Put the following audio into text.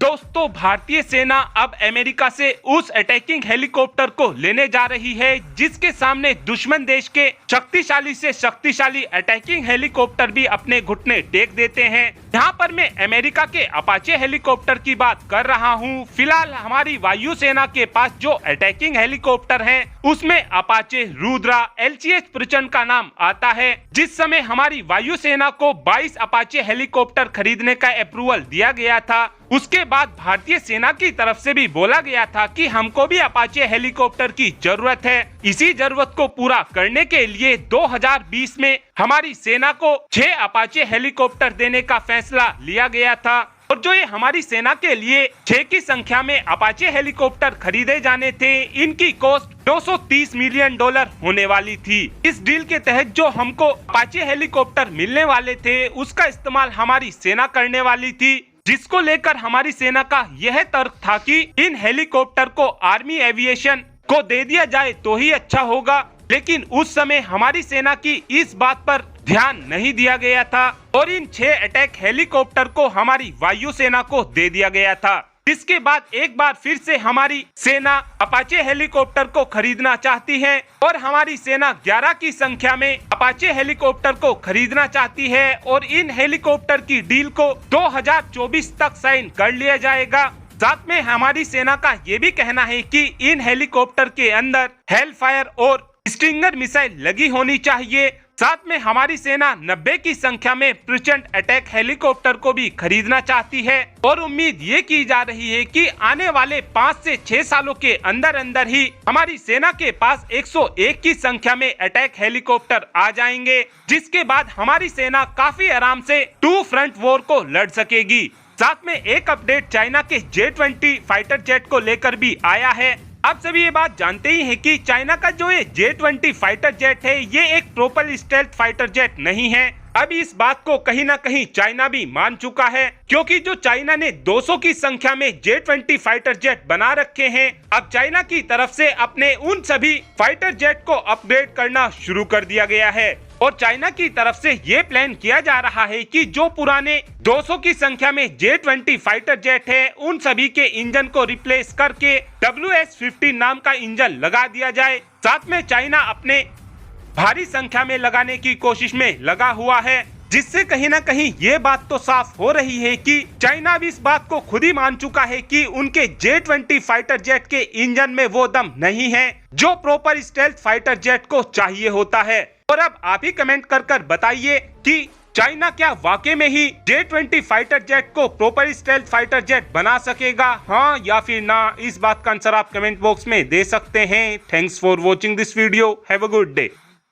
दोस्तों, भारतीय सेना अब अमेरिका से उस अटैकिंग हेलीकॉप्टर को लेने जा रही है जिसके सामने दुश्मन देश के शक्तिशाली से शक्तिशाली अटैकिंग हेलीकॉप्टर भी अपने घुटने टेक देते हैं। यहाँ पर मैं अमेरिका के अपाचे हेलीकॉप्टर की बात कर रहा हूँ। फिलहाल हमारी वायुसेना के पास जो अटैकिंग हेलीकॉप्टर हैं, उसमें अपाचे, रुद्रा, LCH प्रचंड का नाम आता है। जिस समय हमारी वायुसेना को 22 अपाचे हेलीकॉप्टर खरीदने का अप्रूवल दिया गया था, उसके बाद भारतीय सेना की तरफ से भी बोला गया था कि हमको भी अपाचे हेलीकॉप्टर की जरूरत है। इसी जरूरत को पूरा करने के लिए 2020 में हमारी सेना को 6 अपाचे हेलीकॉप्टर देने का फैसला लिया गया था। और जो ये हमारी सेना के लिए 6 की संख्या में अपाचे हेलीकॉप्टर खरीदे जाने थे, इनकी कॉस्ट $230 मिलियन होने वाली थी। इस डील के तहत जो हमको अपाचे हेलीकॉप्टर मिलने वाले थे, उसका इस्तेमाल हमारी सेना करने वाली थी, जिसको लेकर हमारी सेना का यह तर्क था कि इन हेलीकॉप्टर को आर्मी एविएशन को दे दिया जाए तो ही अच्छा होगा। लेकिन उस समय हमारी सेना की इस बात पर ध्यान नहीं दिया गया था और इन 6 अटैक हेलीकॉप्टर को हमारी वायुसेना को दे दिया गया था। इसके बाद एक बार फिर से हमारी सेना अपाचे हेलीकॉप्टर को खरीदना चाहती है और हमारी सेना 11 की संख्या में अपाचे हेलीकॉप्टर को खरीदना चाहती है और इन हेलीकॉप्टर की डील को 2024 तक साइन कर लिया जाएगा। साथ में हमारी सेना का ये भी कहना है कि इन हेलीकॉप्टर के अंदर हेलफायर और स्टिंगर मिसाइल लगी होनी चाहिए। साथ में हमारी सेना 90 की संख्या में प्रचंड अटैक हेलीकॉप्टर को भी खरीदना चाहती है और उम्मीद ये की जा रही है कि आने वाले 5 से 6 सालों के अंदर अंदर ही हमारी सेना के पास 101 की संख्या में अटैक हेलीकॉप्टर आ जाएंगे, जिसके बाद हमारी सेना काफी आराम से 2 फ्रंट वॉर को लड़ सकेगी। साथ में एक अपडेट चाइना के J-20 फाइटर जेट को लेकर भी आया है। आप सभी ये बात जानते ही हैं कि चाइना का जो ये J-20 फाइटर जेट है, ये एक प्रोपेलर स्टेल्थ फाइटर जेट नहीं है। अब इस बात को कहीं ना कहीं चाइना भी मान चुका है, क्योंकि जो चाइना ने 200 की संख्या में J-20 फाइटर जेट बना रखे हैं, अब चाइना की तरफ से अपने उन सभी फाइटर जेट को अपग्रेड करना शुरू कर दिया गया है। और चाइना की तरफ से ये प्लान किया जा रहा है कि जो पुराने 200 की संख्या में J-20 फाइटर जेट है, उन सभी के इंजन को रिप्लेस करके WS-50 नाम का इंजन लगा दिया जाए। साथ में चाइना अपने भारी संख्या में लगाने की कोशिश में लगा हुआ है, जिससे कहीं ना कहीं ये बात तो साफ हो रही है कि चाइना भी इस बात को खुद ही मान चुका है कि उनके J-20 फाइटर जेट के इंजन में वो दम नहीं है जो प्रॉपर स्टेल्थ फाइटर जेट को चाहिए होता है। और अब आप ही कमेंट कर बताइए कि चाइना क्या वाकई में ही J-20 फाइटर जेट को प्रॉपर स्टेल्थ फाइटर जेट बना सकेगा, हाँ या फिर ना? इस बात का आंसर आप कमेंट बॉक्स में दे सकते हैं। Thanks for watching this video. Have a good day.